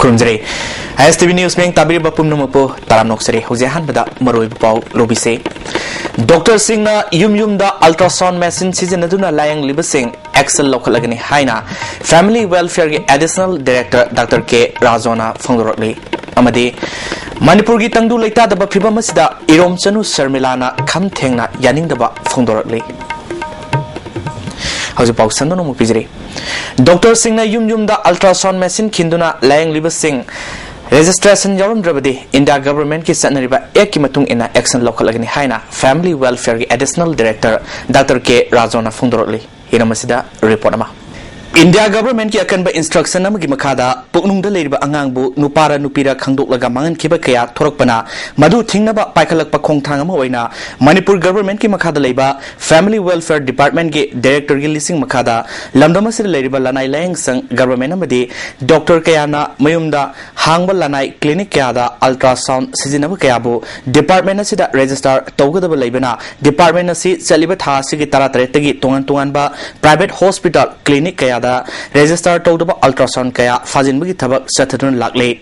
Kurumjare. STV News Meng Tabir Bapum Numupo, Taram Noxere, Jose Hanbada, Maroi Pau, Robise. Dr. Singna Yum da ultrasound machine season Aduna Layang Libasing, Excel Local Agani Haina, Family Welfare Additional Director Dr. K. Razona Fongorotli. Amade Manipuri Tangdu Leta the Bapiba Masida, Irom Chanu Sermilana, Kam Tengna, Yaning the Ba Fongorotli. How's about Sandono Pizri? Dr. Singna Yum da ultrasound machine Kinduna Layang Libasing. Registration Yarum Drabadi, India government ki Sanariba Ekimatung in Action Local Agni Haina, Family Welfare Additional Director Dr. K. Razona Fundorli, Hiramasida, Reportama. India government ki akan ba instruction namagi makada puknung da leiba angangbu nupara nupira khangdok laga mangan kiba kaya thorokpana madu thingna ba paikalak pa khongthang ama oina Manipur government ki makada leiba Family Welfare Department ki director gi lising makada lamdama sir leiba lanai layang sang government amadi Dr. Kayana mayumda hangba lanai clinic kaya da ultrasound sijinaba kaya bu department asida register tawgada ba leibana department asi chaliba tha sigi tara tagi tongan ba private hospital clinic kaya register to the ultrasound kaya fazin bagi thabak satadun lakle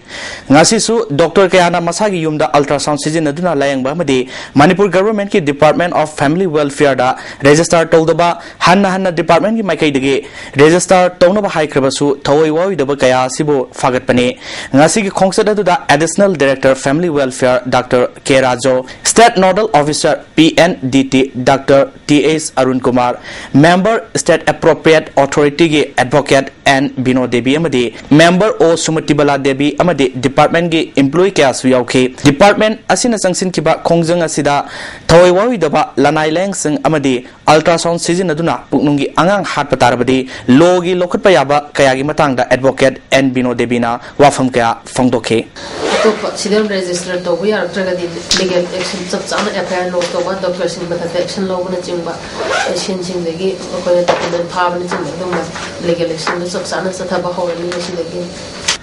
ngasi su Dr. Kayana masagi yumda ultrasound season aduna layang ba madi Manipur government ki Department of Family Welfare da register to the ba hanna department ki maikai dege register to no ba haikraba su thoi woi da ba kaya sibo fagat pane ngasi ki khongsada da additional director Family Welfare Dr. K. Rajo, State Nodal Officer PNDT Dr. T.S. Arun Kumar, Member State Appropriate Authority ki Advocate and Bino Devi Amadi, Member O Sumatibala Devi Amadi, Department ki Employee Kias Yauke, Department Asina Sangsin Kiba Kongjang Asida, Tawai Wawi Daba, Lanai Lang Sang Amadi, ultrasound season Aduna, Puknungi Angang Hat Patarabadi, Logi Lokut Payaba, Kayagi Matanga, Advocate and Bino Debina, Wafam Kaya, Fongdoke. Sidam register to we are tragedy legal action subsana FIR law to one doctor sin but action law na chimba shin legi ko document phab ni chimba legal action subsana sathaba hawani legi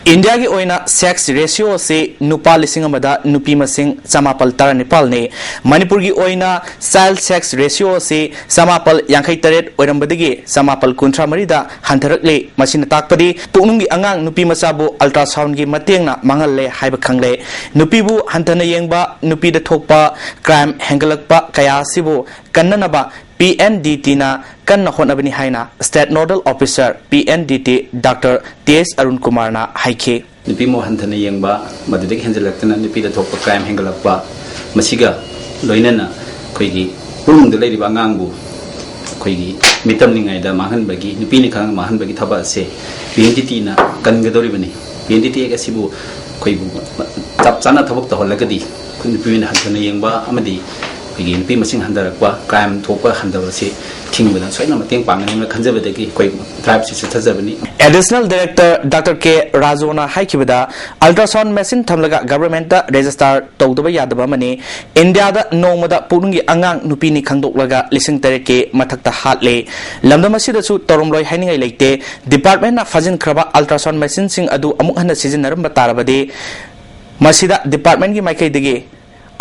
India ki oina sex ratio se nupa lising amada nupi masing samapal tara Nepal ne Manipur ki oina child sex ratio se samapal yankai taret oirambadagi samapal kuntra marida hantarakle masina takpadi puknungi angang nupi masabu ultrasound gi matengna mangalle haiba khangle nupi bu hantana yengba nupi da thokpa crime hengalakpa kaya sibu kannanaba PNDT na kan na honabani haina State Nodal Officer PNDT Dr. T.S. Arun Kumar na haike nupi mo hantana yengba madudagi henjalaktana nupi da thokpa crime hengalakpa masiga loinana khoigi purung da leiriba angangbu khoigi mitam ningai da mahan bagi nupi ni khang mahan bagi thaba se PNDT na kan gadori bani PNDT ga sibu khoibu tap chana thabuk ta holagadi nupi ni hantana yengba amadi nupi masing handarakwa crime thokpa handabasi thingbuda soina mateng pangani khanjabadagi koi tribe si thajabani Additional Director Dr. K. Razona haikibada ultrasound machine thamlaga government da register tawdaba yadaba mani India da nongmada purungi angang nupi ni khangdoklaga lising tare ke mathakta hatle lamdamasi da su toromloi hainingai leite department na fajin khraba ultrasound machine sing adu amuk hana season batarabade masida department gi maikai dege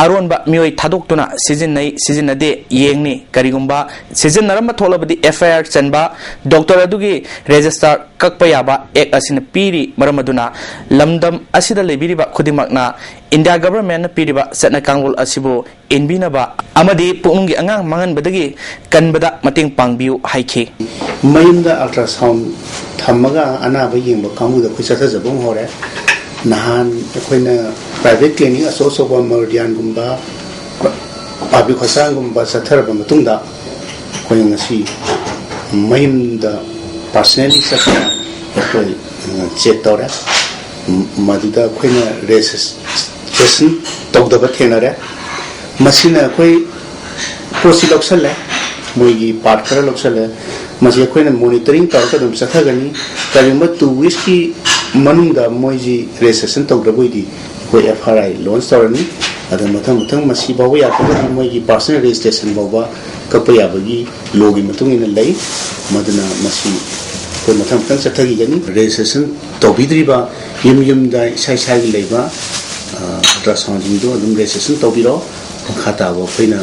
Aronba mioi thadokuna season de yengni karigumba season naramba tholabadi FIR chanba doctor adugi register kakpayaba ek asina piri maramaduna lamdam asida lebiriba khudimakna India government piriba satna kangol asibo inbinaba amadi punungi angang mangan badagi kanbada mating pangbiu haike mayumda ultrasound thamaga anaba yengba kangu da khuisa jabung hore nahan koina private clinic aso ba meridian gumba public hospital gumba sathar ba matungda koina ngasi mayim da personally sakna koi check tawra maduda koina registration tawda ba thenare masina koi prosi loksale moigi part kara loksale masi koina monitoring tawka dum sathagani kalimba 2 weeks ki manungda moiji registration tawdraboidi koi FRI launch tawrani ada mathang masi bawa ya ko moigi personal registration bawa kapaya bagi logi matung ina lei maduna masi ko mathang sathagi gani registration tawbidriba yum da sai leiba ultrasound do dum registration tawbiro khata wa koina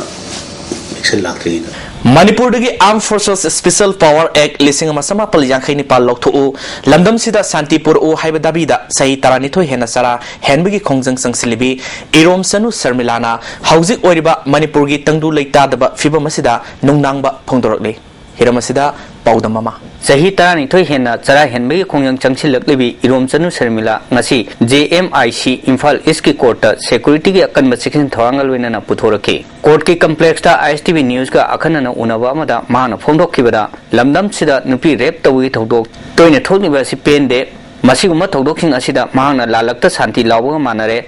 action lakri Manipur dagi Armed Forces Special Power Act lising masama pal yang khaini pal lokthou lamdam sida Santipur o haiba dabida sahi taranithoi hena sara henbagi khongjang sangsilibi Irom Sanu Sarmilana hauzik oiriba Manipur gi tangdu leita daba fiba masida nungnangba phongdorakle hiramasida paudam mama sahi taranithoi hena chara henbagi khongjang changsilaklibi Irom Sanu Sarmila ngasi JMIC Imphal East ki court security gi akan section thawangal wenana puthorake court ki complex ta ISTV news ka akhanana unaba amada mahana phongdok kibada lamdam sida nupi rape tawi thodok toine thokniba si pende masiguma thodok sing asida mahana lalakta santi lawga manare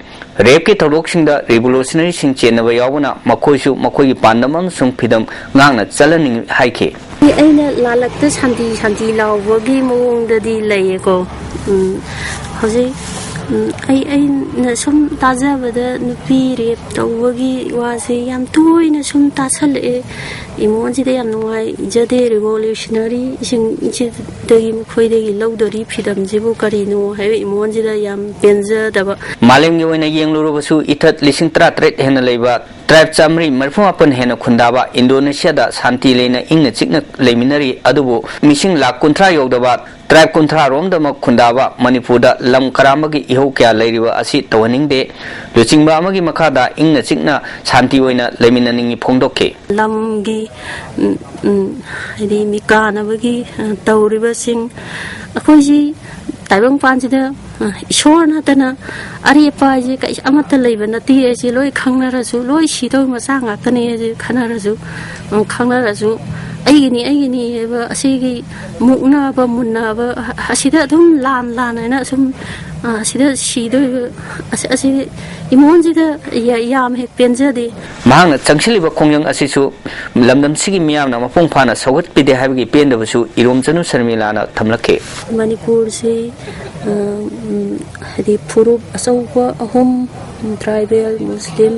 rape ki thodok singda revolutionary sing chenaba yawuna makhoisu makhoigi pandamam sung phidam ngangna chalaning haike aina lalakta santi lawgi mongdadi layeko hoje ai na sum tajabada nupi rep tawgi wase yam toina sum tasale imonji de yam noi jade revolutionary sing de khoidegi lawdari phidam jibu karino hai imonji da yam penja daba malem gi oina yengluru basu ithat lising 33 hena leiba tribe chamri marfuapan hena khundaba Indonesia da santi leina ingna chikna leiminari adubu mising lakh kunthra yodaba tribe kunthra rom da khundaba Manipur da lam karamagi iho kya leiriwa asi tawaning de luchingba amagi makada ingna chikna santi oina leiminaningi phongdokke lamgi edi mikana bagi tawriba sing akoji taibang panjida ishorna tana ari paji kai amata leiba nati esi loi khangnarasu loi sidoi masanga tani esi khanarasu khangnarasu aigini eba asigi mukna ba munna ba asida dum lan na sum asida sidoi asi imonjida yam he penjadi mahang changsiliba khongyang asisu lamdam sigi miyamna mapong phana sawat pide habigi pendabasu Irom Sanu Sarmilana thamlake Manipur se hadi purup asauba ahom tribal Muslim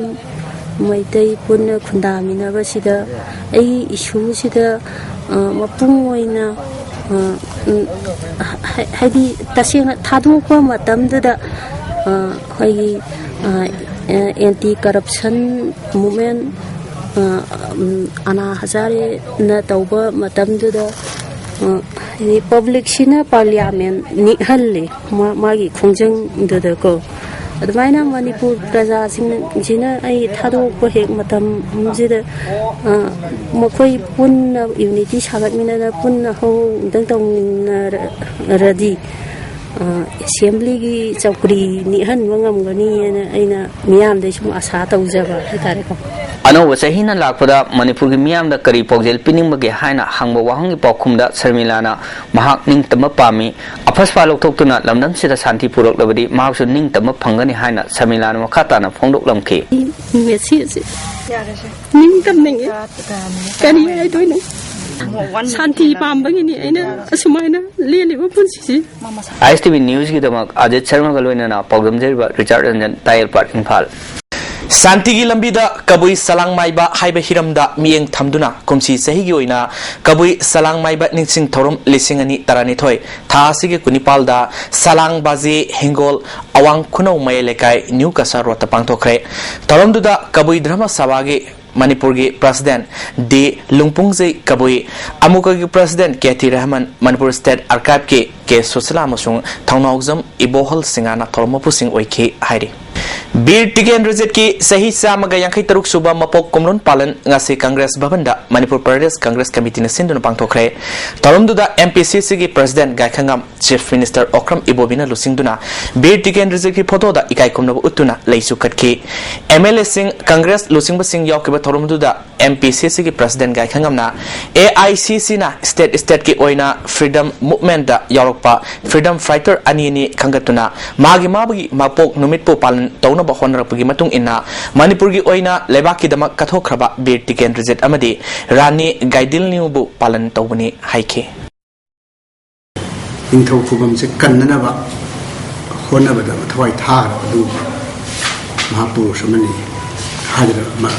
maitai punna khundamina basida ai issue sida mapung oina hadi tasena thadukwa matamda hoi anti corruption movement ana hazare na tauba matamda public sina parliament ni halle magi khongjang da ko admaina Manipur praja sing jina ai thadok hek matam jida makhoi pun unity sagat mina pun ho dang radi assembly gi chawkri ni han wangam gani aina miyam de sum asa tawjaba hitare ko ano wasahina lakpada Manipur gi miyam da kari pogjel pining bage haina hangba wahangi pokhumda Sarmilana mahak ning tama pami aphaspa lokthokuna lamdam sida santi purok labadi mahaksu ning tama phangani haina Sarmilana makata na phongdok lamke mesi ning tam ning kani ai toina santi pambagi ni aina asumaina leliba punsi ISTV news gi damak Ajit Sharma galoina na pogdam jeriba Richard Ranjan Tayal Park Imphal Santigi lambida kabui salang maiba haiba hiramda mieng thamduna kumsi sahigi oina kabui salang maiba ningsing thorum lisingani tarani thoi tha sige kunipalda salang bazi hingol awang khunau mai lekai new kasar rota pangthokre thoramduda kabui drama sabagi Manipur gi president D Lungpungzei kabui amuka gi president Kati Rahman Manipur State Archive ke sosala amasung thaunaugzam ibohol singana thormopu sing oike hairi Bir Tiken Rejit ki sahi samaga yangkai teruk suba mapok komron palan ngasi Congress Bhavanda Manipur Pradesh Congress Committee na sinduna pangthokre tarumduda MPCC gi president Gaikhangam Chief Minister Okram Ibobina lusingduna Bir Tiken Rejit ki photo da ikai komna utuna leisu katki MLA sing Congress lusingba sing yaukiba tarumduda MPCC ki president Gaikhangam na AICC na state ki oina freedom movement da yaurokpa freedom fighter ani khangatuna magi mapok numitpo palan tawna ba honrapagi matung ina Manipur gi oina lebaki damak kathokraba Bir Tiken Rejit amadi Rani Gaidil Niubu palan tawbani haike Inthau phubam se kannana ba honaba da thawai thara du mahapur samani hajra ma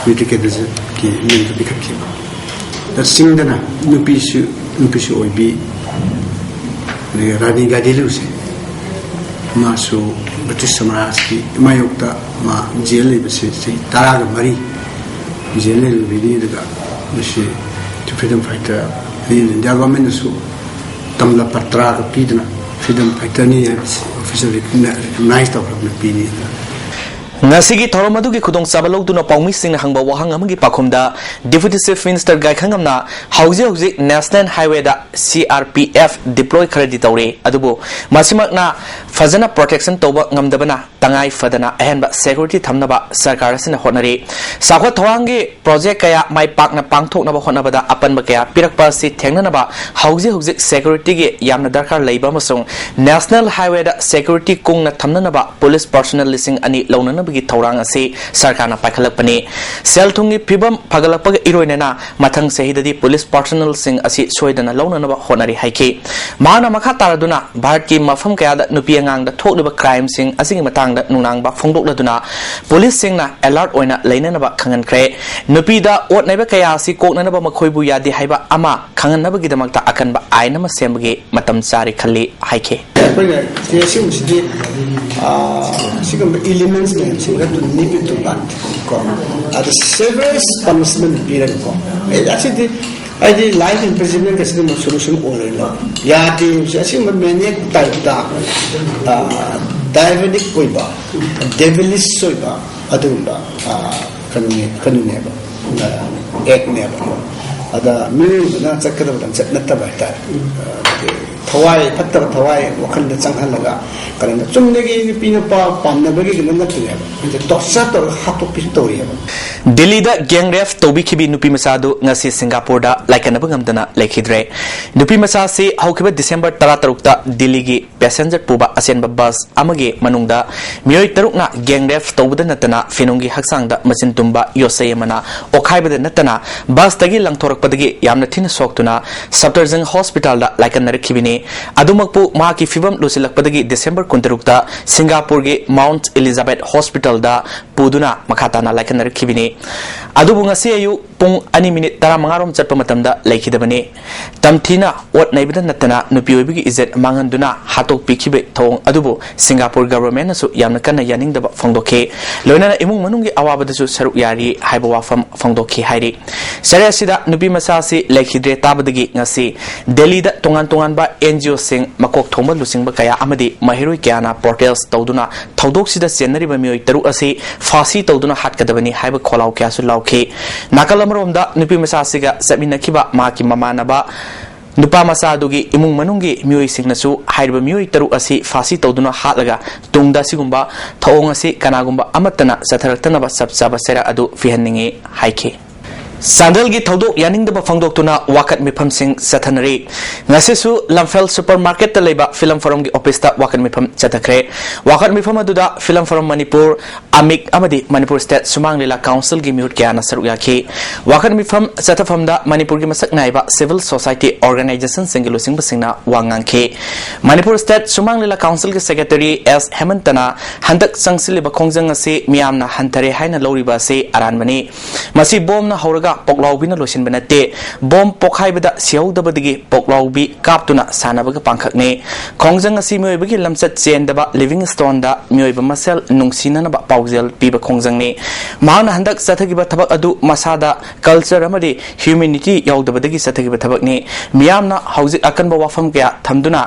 Bir Tiken Rejit ki min bikakki da singdana nupisu oibi ne Rani Gaidil se masu British Samaraj ki mayukta ma jail basi taraga mari jail bidi daga masi freedom fighter India government su tamla patra ka pidna freedom fighter ni officially recognized of the pini ngasigi thoromadu gi khudong sabalok duna pawmi sing hangba wahang amagi pakhumda deputy chief minister gai khangamna hauji national highway da CRPF deploy kharadi tawre adubu masimakna fazana protection toba ngamdabana tangai fadana ahenba security thamnaba sarkar asina honari sakwa thowangi project kaya mai pakna pangthoknaba honabada apanba kaya pirakpa si thengnanaba hauji security gi yamna darkar leiba masung national highway da security kungna thamnanaba police personnel lising ani launana gi thorang ase sarkarna paikhalakpani selthungi phibam phagalakpaga iroinena mathang sehidadi police personnel sing asi soidana launanaba honari haiki mana makha taraduna bharat ki mafam kaya da nupi angang da thokliba crime sing asingi matang da nunang ba phongdokladuna police sing na alert oina leinanaba khangan kre nupi da ot naiba kaya asi koknanaba makhoibu yadi haiba ama khanganaba gidamakta akanba ainama sembagi matam sari khalli haike elements that need to ban the severest punishment period actually I did life imprisonment as the solution all yeah the many type diabetic koiba devilish soiba adunda kanu never ek never ada meaning na chakada nataba ta thawai fattaba thawai wakhanda changhalaga karana chumnegi pina pa pamnabagi ginna thile inde tossa to hato pistori Delhi da gang rape tobi khibi nupi masadu ngasi Singapore da laikanaba ngamdana laikhidre nupi masa se haukiba December 13 ta Delhi gi passenger puba asenba bus amage manungda miyoi tarukna gang rape tobda natana finungi haksang da machin tumba yosai mana okhaibada natana bus tagi langthorakpadagi yamna thina soktuna Safdarjung hospital da laikanara khibini adumakpu maki fibam lusilakpadagi December 13 ta Singapore gi Mount Elizabeth hospital da puduna makhatana laikanara khibini adubu ngasi ayu pung 2 minute 15 rom chatpa matamda laikhidabani tamthina ot naibada natana nupi oibigi izet manganduna hatok pikhibe thong adubu Singapore government asu yamna kana yaningdaba phongdokhe loinana imung manungi awabadasu saruk yari haiba wafam phongdokhe hairi sare asida nupi masa si laikhidre tabadagi ngasi Delhi da tongan ba NGO sing makok thomba lusingba kaya amadi mahiroi kyana portals tawduna tawdoksida senariba mioi taru asi fasi tawduna hatkadabani haiba kholau kyasu lauke nakalamromda nupi masa siga sabinakhiba maki mamanaba nupa masa dugi imung manungi mioi singnasu haiba mioi taru asi fasi tawduna hatlaga tungda sigumba thawong asi kanagumba amatana satharaktanaba sabsaba sera adu fihanningi haike Sandal gi thodok yaning da phangdok tuna wakat mifam sing sathanari ngasisu Lamphel supermarket ta leba film forum gi office ta wakat mifam chatakre wakat mifam aduda film forum Manipur amik amadi Manipur state sumang lila council gi mute kya nasar yakhi wakat mifam chatafam da Manipur gi masak naiba civil society organization singilu sing basingna wangangkhe Manipur state sumang lila council gi secretary S Hemantana handak sangsil ba khongjang ase miyamna hantare haina loriba se aranbani masi bom na horaga poklawbina losin banate bom pokhaibada siaudabadigi poklawbi kaptuna sanabaga pangkhakne khongjang asi moibagi lamsat chendaba Livingstone da mioiba masel nungsinana ba paujel piba khongjangni maana handak sathagiba thabak adu masada culture amadi humanity yaudabadagi sathagiba thabakni miyamna hauji akanba wafam kya thamduna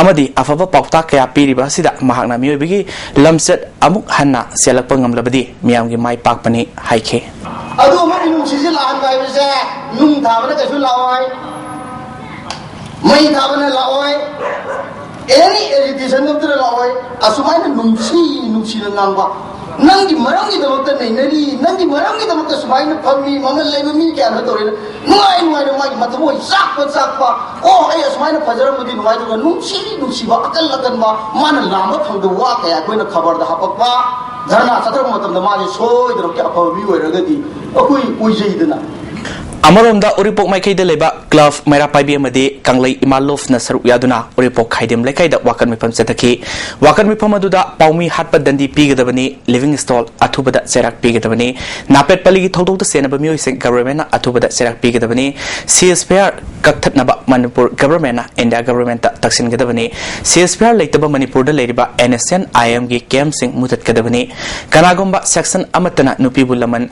amadi afaba paukta kya piriba sida mahakna mioibagi lamsat amuk hanna selakpa ngamlabadi miyamgi mai pakpani haike adu ma inung sisi lahan kai bise nung thabana ka su lawai mai thabana lawai any education of the lawai asumai nung si nangba nangi marangi damata nei nari nangi marangi damata sumai na phammi mamal leiba mi kya na tore nuai mai matamo sakpa oh ai asumai na phajara mudi nuai to nung si ba akal lagan ba mana lama phangdu wa kaya koina khabar da hapakpa dharna satar matam da ma soi dro kya phabi oiragadi akui uijeidana Amaromda Uripok Maikaida leba Glove Maira Paibi amadi Kanglai Imalof na saruk yaduna Uripok Khaidem Lekaida wakan mifam setaki wakan mifam aduda paumi hatpa dandi pigadabani Livingstone athubada serak pigadabani napet paligi thodok senaba mioi sing government athubada serak pigadabani CSPR kakthatnaba Manipur government India government taksin gadabani CSPR leitaba Manipur da leiriba NSN IM gi camp sing mutat kadabani kanagomba section amatana nupi bulaman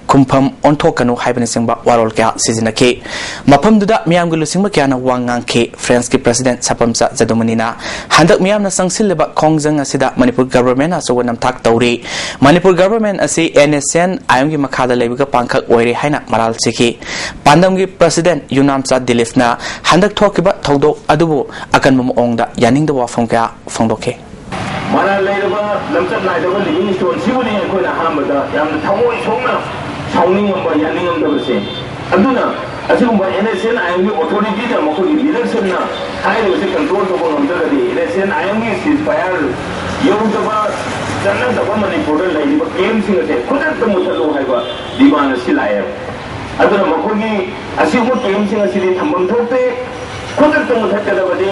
kumpham onthokanu haibani singba warol kya sizinake mafam duda miyam gi lusingma kya na wangang ke France ki president sapamsa jadumanina handak miyam na sangsil leba khongjang asida Manipur government aso wanam thak tawri Manipur government asi NSN ayong gi makhada lebiga pangkhak oire haina maral chiki pandam gi president Yunamcha Dilifna handak thokiba thodok adubu akan mumongda yaning da wafong kya phongdoke mana leiraba lamchat naidaba living stone sibuni akoina hamada yamna thamoi songna sauning amba yaning amba base aduna asumba NSN IMG authority da makoi election na haire base control to ko namta di NSN IMG ceasefire yodaba janna daba Manipur leiraba claim singate khudak to musalo haiba diman silaya aduna makoi asimu claim singasili thambam thokte khudak to muthakadabadi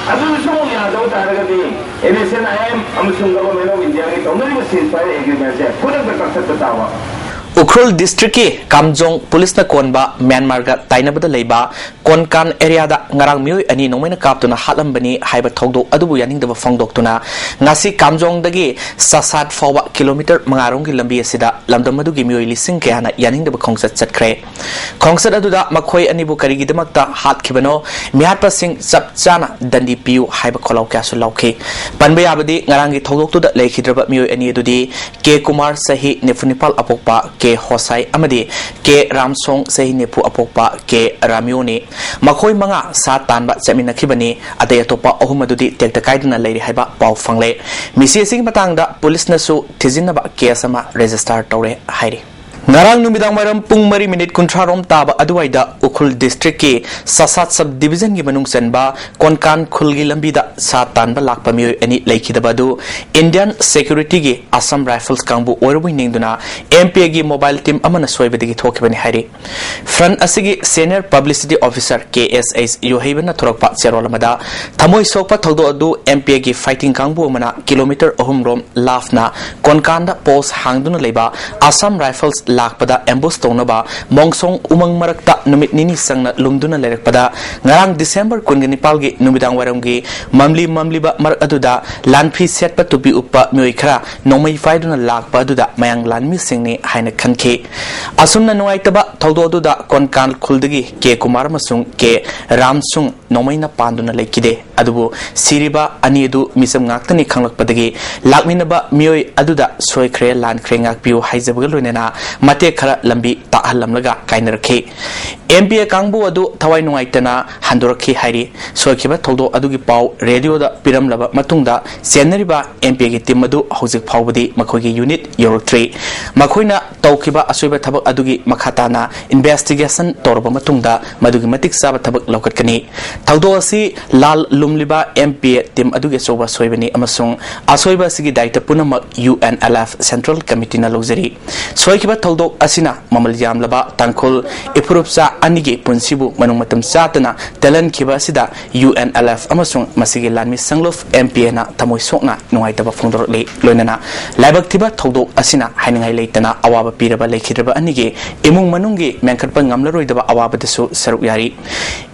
adu song ya do taragadi NSN IM amusung government of India ki tonari ceasefire agreement se khudak to kaksat tawa Ukhrul district ki Kamjong police na konba Myanmar ga tainabada leiba Konkan area da ngarang mioi ani nomaina kaptuna halambani haiba thogdo adubu yaning daba phongdoktuna ngasi Kamjong dagi sasat fawba kilometer mangarong gi lambi asida lamdam adu gi mioi lising ke ana yaning daba khongsat chatkre khongsat adu da makhoi ani bu kari gi damakta hat khibano mihat pasing chapchana dandi piu haiba kholaw kya su lauke panba yabadi ngarang gi thogdoktu da leikhidraba mioi ani adudi K Kumar sahi nefunipal apokpa K Hosai amadi K Ramsong sahi nepu apokpa K Ramioni makhoi manga sa tanba chamina khibani adai atopa ahum adudi tekta kaidna leiri haiba pau fangle misi sing matangda police na su thijinaba case ama register tore hairi Ngarang numidang maram pung mari minute kuntrarom taba aduwaida Ukhrul district ki Sasat sub division gi manung senba Konkan khulgi lambi da sa tanba lakpa mioi ani leikhidaba du Indian security gi Assam Rifles kangbu orwi ningduna MP gi mobile team amana soibadigi thokibani hairi front asigi senior publicity officer KSH yohibana thorokpa cherolamada thamoi sokpa thogdo adu MP gi fighting kangbu amana kilometer ahum rom lafna Konkanda post hangduna leiba Assam Rifles lakpada ambush tonaba mongsong umang marakta numit nini sangna lumduna lerekpada ngarang December 19 gi numidang waram gi mamli ba mar aduda lanphi setpa tupi uppa mioi khara nomai faiduna lakpa aduda mayang lanmi singni haina khanke asumna nuaitaba thogdo aduda Konkan khuldagi K Kumar masung K Ramsung nomaina panduna lekide adubu siriba ani adu misam ngaktani khanglakpadagi lakminaba mioi aduda soikhre lankhre ngakpiu haijabagal loinena mate khara lambi ta halamlaga kainarkhe MPA kangbu adu thawai nuaitana handorakhi hairi soikiba thogdo adugi pau radio da piramlaba matungda senariba MPA gi team adu hojik phawbadi makhogi unit yoroktre makhoina tawkiba asoiba thabak adugi makhatana investigation torba matungda madugi matik saba thabak lokatkani thogdo asi lal lumliba MPA team adugi soba soibani amasung asoiba sigi daita punama UNLF Central Committee na logzari soikiba thogdo asina mamal yamlaba tangkhol ipurupsa anigi punsibu manung matam satana talan khiba sida UNLF amasung masigi lanmi sangluf MPA na tamoi sokna nuaitaba phongdor le loinana laibak thiba thogdo asina hainingai leitana awaba piraba lekhidaba anigi imung manungi menkhatpa ngamlaroidaba awaba desu saruk yari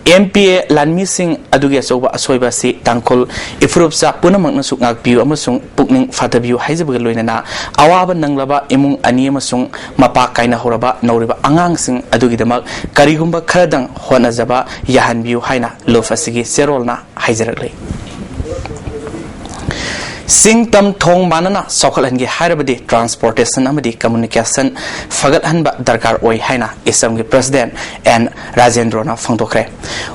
MPA lanmi sing adugi asoba asoiba si tangkhol ipurupsa punamakna sukngak piu amasung pukning fatabiu haijabaga loinana awaba nanglaba imung ani amasung mapa kaina horaba nauriba angang sing adugi damak karigumba kharadang honajaba yahanbiu haina lofasigi serolna haijarakle Sing tam thong manana sokhalangi hairabadi transportation amadi communication fagat hanba darkar oi haina isamgi president and Rajendrona phangdokre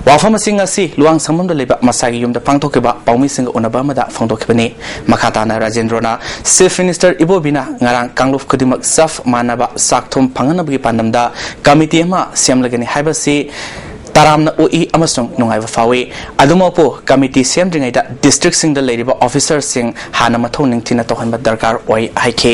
wafam singa si luang samamda leba masagi yumda phangtokeba paumi singa unaba mada phangdokebani makhatana Rajendrona chief minister ibobina ngarang kangluf khodimak saf manaba sakthum phanganabgi pandamda committee ma semlagani haibasi taramna oi amasung nungai fawi adumapo committee semdringai da district sing da leriba officer sing hana mathau ningthina tohanba darkar oi haike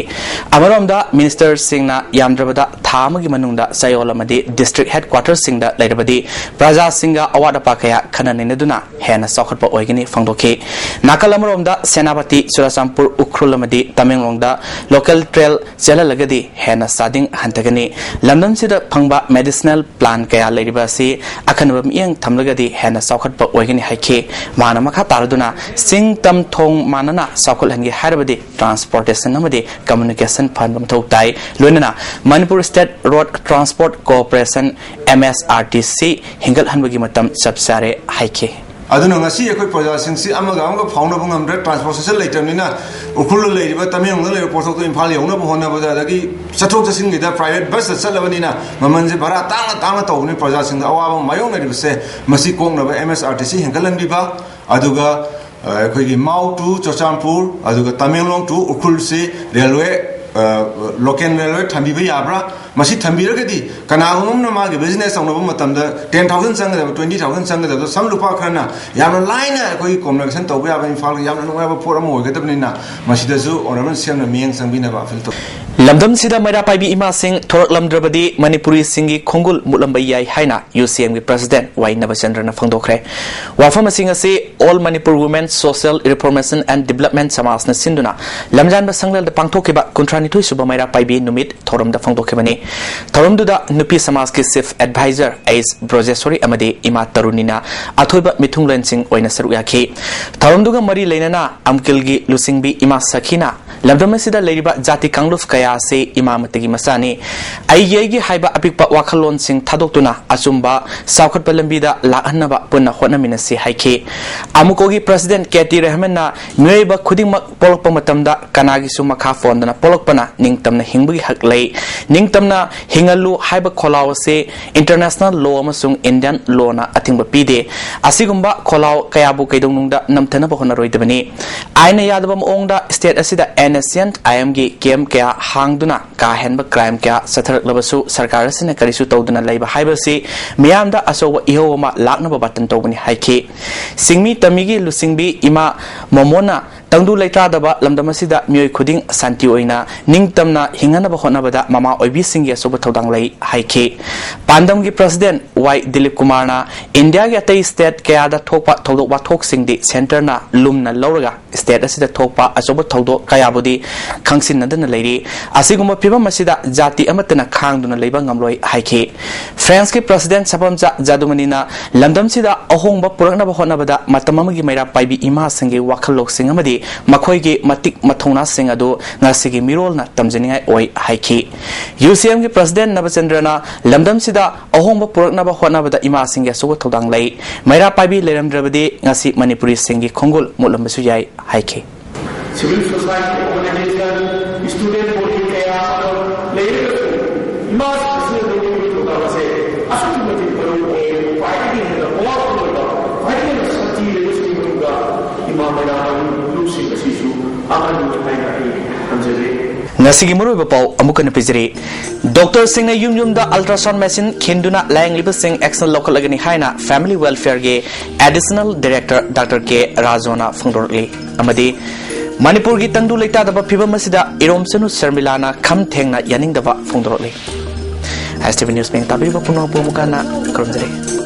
amaromda minister sing na yamdrabada thamagi manungda sayolamadi district headquarters sing da leribadi praja singa awada pakaya khananeneduna hena sokhatpa oigini phangdoke nakalamromda senapati surasampur ukhrulamadi tamenglongda local trail chelalagadi hena sading hantagani lamdam sida phangba medicinal plant kaya leriba si अखनब मियंग थमलगदी हेना साउखत ओइगनि हाइखे माना मखा तारदुना सिंग तम थोंग मानना साउखल हनगे हारबदि transportation अमदि communication fund मथौ ताई लोइनना Manipur state road transport corporation MSRTC हिंगल हनबगी मतम सबसारे हाइखे aduna ngasi ekoi praja singsi amaga amaga fauna bungam dra transportation leitamnina ukulu leiba tamyong le portok to imphal yongna bohona bada dagi chathok chasing gida private bus chalabanina mamanje bara tanga tawni praja sing awaba mayong na dibse masi kongna ba MSRTC hingalan biba aduga ekoi gi mau to chochampur aduga tamyong to ukul se railway local railway thambi ba yabra masi thambi ragadi kana humum na magi business awna matamda 10,000 sanga 20,000 sanga sam lupa khana yamna line koi communication tawba yaba infal yamna no yaba forum oigadabnina masi da zu onaman semna miyang sangbina ba fil to लमदम सिदा मैरा पाइबी इमा सिंह थोरक लमद्रबदी मणिपुरी सिंगी खोंगुल मुलंबई याई हाइना UCM की president Y नवचंद्रन फंगदोखरे वाफम Singh असी all Manipur women social reformation and development समाज न सिंदुना लमजान संगल पांथोकेबा 39 सुब मैरा पाइबी नुमित theorem the फंगदोखेबनी theorem दुदा नुपी समाज की चीफ एडवाइजर एस ब्रोजेश्वरी अमदी इमा तरुनीना अथोइबा मिथुंगलन सिंह ओइना सरुक याखी थोरम दुगा मरी लेनना अमकिलगी लुसिंगबी इमा सखीना लमदम सिदा लेरिबा जाति कांगलुफ कया से इमामतगी मसानी आईगी हाइबा अपिकपा वाखलोन सिंह थादोक्तुना अचुंबा साउखटपा लंबीदा लाहनबा पुन्ना होनमिनसी हाइखे अमुकोगी प्रेसिडेंट केटी रहमानना मियबा खुदिंगमक पोलकपा मतमदा कनागिसु मखा फोनदना पोलकपना निंगतमना हिंगबगी हक लै निंगतमना हिंगलु हाइबा खोलाव से इंटरनेशनल लॉ अमसुंग इंडियन लॉ ना अथिंगबा पीदे असिगुंबा खोलाव कयाबु कैदोंनुंगदा नमथनबा होनरोइदबनी आइना यादबा मओंगदा स्टेट असिदा एनएसएन आईएमगी केम क्या हांगदुना काहेनबा क्राइम क्या सथरकलबसु सरकार असिना करिसु तौदुना लैबा हाइबसि मियामदा असोवा इहोमा लाकनबा बटन तौबनी हाइखे सिंगमी तमिगी लुसिंगबी इमा मोमोना तंगदु लेत्रादबा लमदमसिदा मियोय खुदिंग शांति ओइना निंगतमना हिंगनबा होनबदा ममा ओइबी सिंगी असोबा थौदांग लै हाइखे पांडमगी प्रेसिडेंट वाई दिलीप कुमारना इंडिया के अतई स्टेट कयादा थोकपा थौदोक वाथोक सिंगदी सेंटरना लुमना लौरगा स्टेट असिदा थोकपा असोबा थौदोक कयाबुदी खंगसिनदना लैरी असिगुम्बा फिबम असिदा जाति अमतना खांगदुना लैबा ngamloi हाइखे फ्रांस के प्रेसिडेंट सपमचा जादुमनीना लमदमसिदा अहोंगबा पुरकनबा होनबदा मतममगी मैरा पाइबी इमा संगे वाखलोक सिंग अमदी मखोइगे मतिक मथौना सिंग अदु ngasiगी मिरोलना तमजनिंगाय ओइ हाइखे UCM के प्रेसिडेंट नवचंद्रना लमदमसिदा अहोंगबा पुरकनबा होनबदा इमा सिंगे असोबा थौदांग लै मैरा पाइबी लेरमद्रबदी ngasi मणिपुरी सिंगी खोंगुल मुलंबसु याय हाइखे civil society organization, student body kaya later mas fighting the fighting the sati Nasi Gimuru Bapau, Amukan Pizri. Dr. Singh Yumda ultrasound machine, Kinduna, Lang Liba Singh, Excellent Local Agani Haina, Family Welfare Gay, Additional Director Dr. K. Razona Fundorli. Amadi Manipur Gitandu Lita, the Piva Masida, Irom Senu Sermilana, Kam Tengna, Yaning the Fundorli. As TV News being Tabi Bapuno Bumukana, Krumzri.